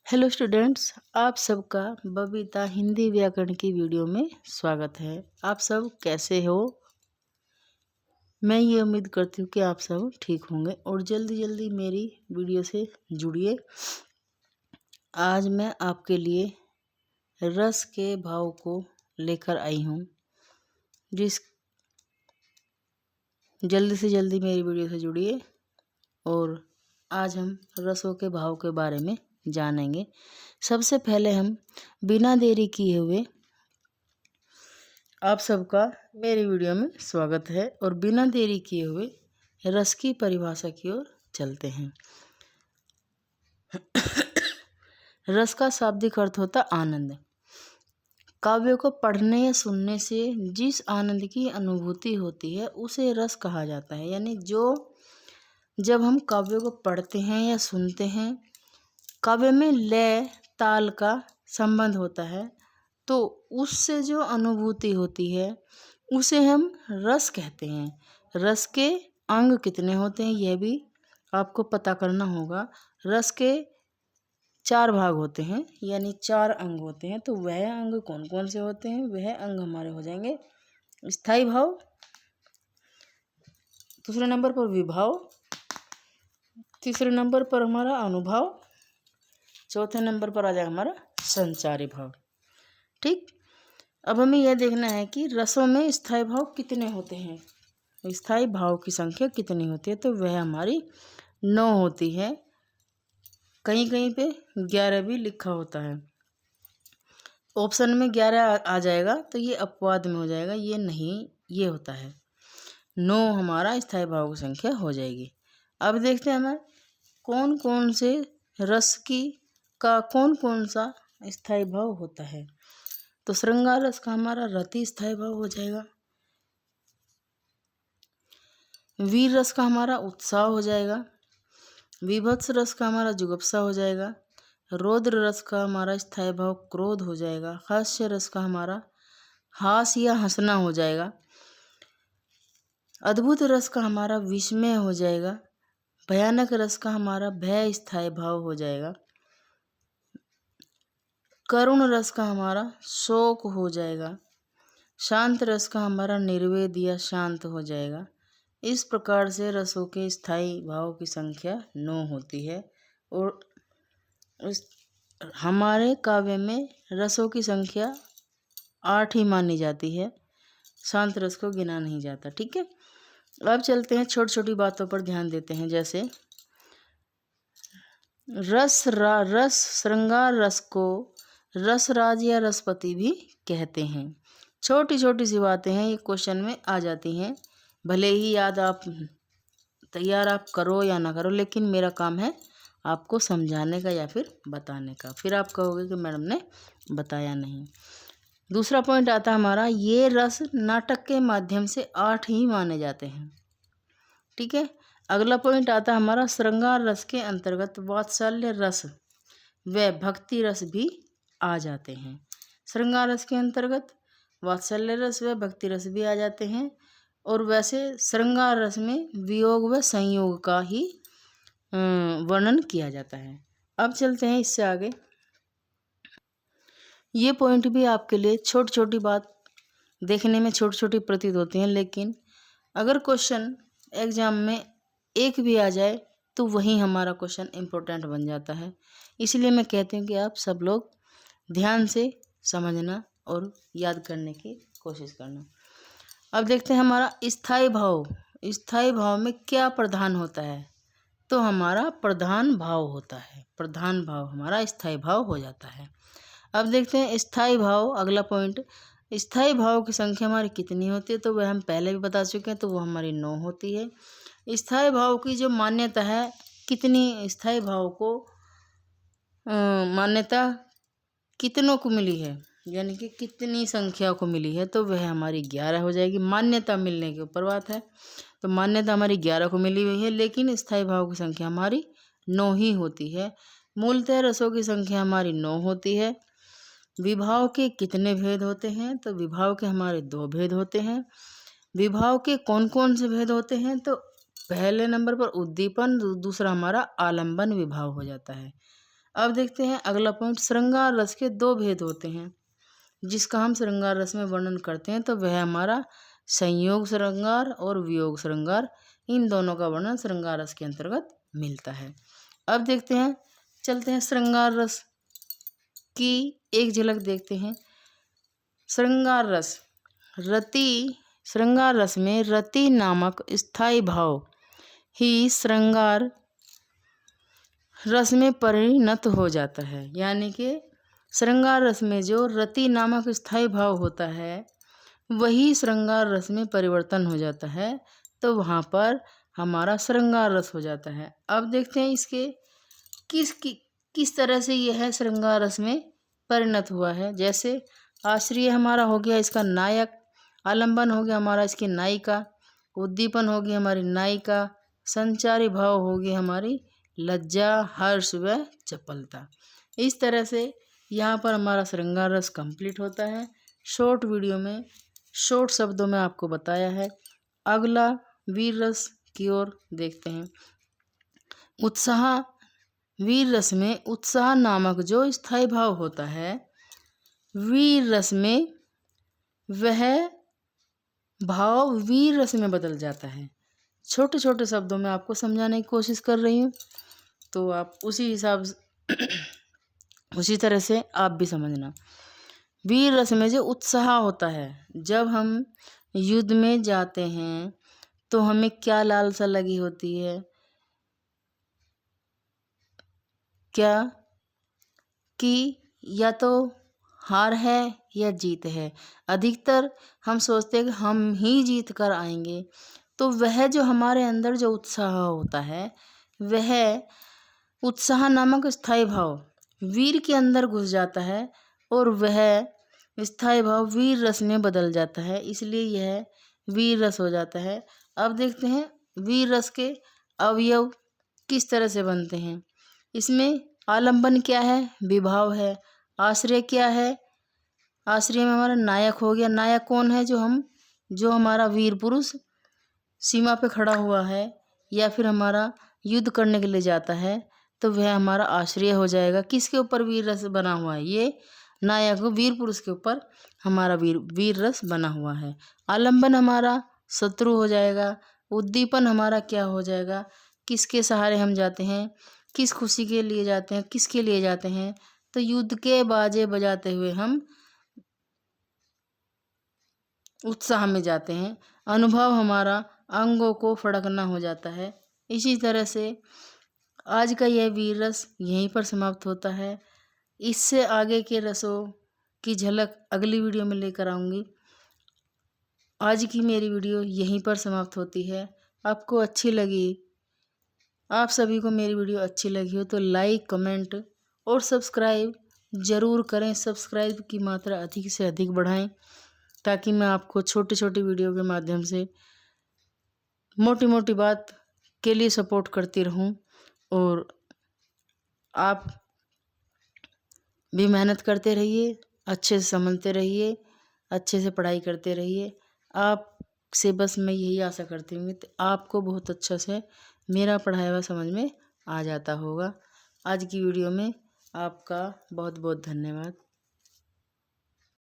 Hello students, आप सबका बबीता हिंदी व्याकरण की वीडियो में स्वागत है। आप सब कैसे हो? मैं ये उम्मीद करती हूँ कि आप सब ठीक होंगे और जल्दी जल्दी मेरी वीडियो से जुड़िए। आज मैं आपके लिए रस के भाव को लेकर आई हूँ। जल्दी से जल्दी मेरी वीडियो से जुड़िए और आज हम रसों के भाव के बारे में जानेंगे। सबसे पहले हम बिना देरी किए हुए आप सबका मेरी वीडियो में स्वागत है और बिना देरी किए हुए रस की परिभाषा की ओर चलते हैं। रस का शाब्दिक अर्थ होता आनंद। काव्यों को पढ़ने या सुनने से जिस आनंद की अनुभूति होती है उसे रस कहा जाता है। यानी जब हम काव्यों को पढ़ते हैं या सुनते हैं, काव्य में लय ताल का संबंध होता है, तो उससे जो अनुभूति होती है उसे हम रस कहते हैं। रस के अंग कितने होते हैं यह भी आपको पता करना होगा। रस के 4 भाग होते हैं, यानी 4 अंग होते हैं। तो वह अंग कौन कौन से होते हैं? वह अंग हमारे हो जाएंगे स्थायी भाव, दूसरे नंबर पर विभाव, तीसरे नंबर पर हमारा अनुभाव, चौथे नंबर पर आ जाएगा हमारा संचारी भाव। ठीक, अब हमें यह देखना है कि रसों में स्थायी भाव कितने होते हैं, स्थायी भाव की संख्या कितनी होती है। तो वह हमारी 9 होती है। कहीं कहीं पे 11 भी लिखा होता है। ऑप्शन में 11 आ जाएगा तो ये अपवाद में हो जाएगा, ये नहीं, ये होता है 9 हमारा स्थायी भाव की संख्या हो जाएगी। अब देखते हैं हमें कौन कौन से रस का कौन कौन सा स्थायी भाव होता है। तो श्रृंगार रस का हमारा रति स्थायी भाव हो जाएगा। वीर रस का हमारा उत्साह हो जाएगा। विभत्स रस का हमारा जुगुप्सा हो जाएगा। रौद्र रस का हमारा स्थायी भाव क्रोध हो जाएगा। हास्य रस का हमारा हास या हंसना हो जाएगा। अद्भुत रस का हमारा विस्मय हो जाएगा। भयानक रस का हमारा भय स्थायी भाव हो जाएगा। करुण रस का हमारा शोक हो जाएगा। शांत रस का हमारा निर्वेद या शांत हो जाएगा। इस प्रकार से रसों के स्थायी भाव की संख्या 9 होती है और हमारे काव्य में रसों की संख्या 8 ही मानी जाती है। शांत रस को गिना नहीं जाता। ठीक है, अब चलते हैं, छोटी छोटी बातों पर ध्यान देते हैं। जैसे रस श्रृंगार रस को रसराज या रसपति भी कहते हैं। छोटी छोटी सी बातें हैं, ये क्वेश्चन में आ जाती हैं। भले ही याद आप तैयार आप करो या ना करो, लेकिन मेरा काम है आपको समझाने का या फिर बताने का। फिर आप कहोगे कि मैडम ने बताया नहीं। दूसरा पॉइंट आता है हमारा, ये रस नाटक के माध्यम से 8 ही माने जाते हैं। ठीक है, अगला पॉइंट आता है हमारा, श्रृंगार रस के अंतर्गत वात्सल्य रस व भक्ति रस भी आ जाते हैं। श्रृंगार रस के अंतर्गत वात्सल्य रस व भक्ति रस भी आ जाते हैं। और वैसे श्रृंगार रस में वियोग व संयोग का ही वर्णन किया जाता है। अब चलते हैं इससे आगे। ये पॉइंट भी आपके लिए छोटी छोटी बात देखने में छोटी छोटी प्रतीत होती हैं, लेकिन अगर क्वेश्चन एग्जाम में एक भी आ जाए तो वही हमारा क्वेश्चन इम्पोर्टेंट बन जाता है। इसलिए मैं कहती हूँ कि आप सब लोग ध्यान से समझना और याद करने की कोशिश करना। अब देखते हैं हमारा स्थायी भाव। स्थायी भाव में क्या प्रधान होता है? तो हमारा प्रधान भाव होता है। प्रधान भाव हमारा स्थायी भाव हो जाता है। अब देखते हैं स्थायी भाव, अगला पॉइंट, स्थायी भाव की संख्या हमारी कितनी होती है? तो वह हम पहले भी बता चुके हैं, तो वो हमारी 9 होती है। स्थायी भाव की जो मान्यता है, कितनी स्थायी भाव को मान्यता कितनों को मिली है, यानी कि कितनी संख्या को मिली है? तो वह हमारी 11 हो जाएगी। मान्यता मिलने के ऊपर बात है, तो मान्यता हमारी 11 को मिली हुई है, लेकिन स्थायी भाव की संख्या हमारी 9 ही होती है। मूलतः रसों की संख्या हमारी 9 होती है। विभाव के कितने भेद होते हैं? तो विभाव के हमारे 2 भेद होते हैं। विभाव के कौन कौन से भेद होते हैं? तो पहले नंबर पर उद्दीपन, दूसरा हमारा आलंबन विभाव हो जाता है। अब देखते हैं अगला पॉइंट, श्रृंगार रस के दो भेद होते हैं जिसका हम श्रृंगार रस में वर्णन करते हैं, तो वह हमारा संयोग श्रृंगार और वियोग श्रृंगार, इन दोनों का वर्णन श्रृंगार रस के अंतर्गत मिलता है। अब देखते हैं, चलते हैं श्रृंगार रस की एक झलक देखते हैं। श्रृंगार रस, रति, श्रृंगार रस में रति नामक स्थायी भाव ही श्रृंगार रस में परिणत हो जाता है। यानी कि श्रृंगार रस में जो रति नामक स्थायी भाव होता है वही श्रृंगार रस में परिवर्तन हो जाता है, तो वहाँ पर हमारा श्रृंगार रस हो जाता है। अब देखते हैं इसके किस तरह से यह है श्रृंगार रस में परिणत हुआ है। जैसे आश्रय हमारा हो गया इसका नायक, आलंबन हो गया हमारा इसकी नायिका, उद्दीपन हो गई हमारी नायिका, संचारी भाव हो गई हमारी लज्जा, हर्ष व चपलता। इस तरह से यहाँ पर हमारा श्रृंगार रस कंप्लीट होता है। शॉर्ट वीडियो में शॉर्ट शब्दों में आपको बताया है। अगला वीर रस की ओर देखते हैं। उत्साह, वीर रस में उत्साह नामक जो स्थायी भाव होता है, वीर रस में वह भाव वीर रस में बदल जाता है। छोटे छोटे शब्दों में आपको समझाने की कोशिश कर रही हूँ, तो आप उसी हिसाब से उसी तरह से आप भी समझना। वीर रस में जो उत्साह होता है, जब हम युद्ध में जाते हैं तो हमें क्या लालसा लगी होती है, क्या कि या तो हार है या जीत है। अधिकतर हम सोचते हैं कि हम ही जीत कर आएंगे, तो वह जो हमारे अंदर जो उत्साह होता है, वह उत्साह नामक स्थायी भाव वीर के अंदर घुस जाता है और वह स्थायी भाव वीर रस में बदल जाता है, इसलिए यह वीर रस हो जाता है। अब देखते हैं वीर रस के अवयव किस तरह से बनते हैं। इसमें आलंबन क्या है, विभाव है। आश्रय क्या है, आश्रय में हमारा नायक हो गया। नायक कौन है, जो हमारा वीर पुरुष सीमा पे खड़ा हुआ है या फिर हमारा युद्ध करने के लिए जाता है, तो वह हमारा आश्रय हो जाएगा। किसके ऊपर वीर रस बना हुआ है, ये नायक वीर पुरुष के ऊपर हमारा वीर रस बना हुआ है। आलंबन हमारा शत्रु हो जाएगा। उद्दीपन हमारा क्या हो जाएगा, किसके सहारे हम जाते हैं, किस खुशी के लिए जाते हैं, किसके लिए जाते हैं, तो युद्ध के बाजे बजाते हुए हम उत्साह में जाते हैं। अनुभव हमारा अंगों को फड़कना हो जाता है। इसी तरह से आज का यह वीर रस यहीं पर समाप्त होता है। इससे आगे के रसों की झलक अगली वीडियो में लेकर आऊँगी। आज की मेरी वीडियो यहीं पर समाप्त होती है। आपको अच्छी लगी, आप सभी को मेरी वीडियो अच्छी लगी हो तो लाइक, कमेंट और सब्सक्राइब ज़रूर करें। सब्सक्राइब की मात्रा अधिक से अधिक बढ़ाएं ताकि मैं आपको छोटी छोटी वीडियो के माध्यम से मोटी मोटी बात के लिए सपोर्ट करती रहूं और आप भी मेहनत करते रहिए, अच्छे से समझते रहिए, अच्छे से पढ़ाई करते रहिए। आपसे बस मैं यही आशा करती हूँ कि आपको बहुत अच्छा से मेरा पढ़ाया हुआ समझ में आ जाता होगा। आज की वीडियो में आपका बहुत बहुत धन्यवाद।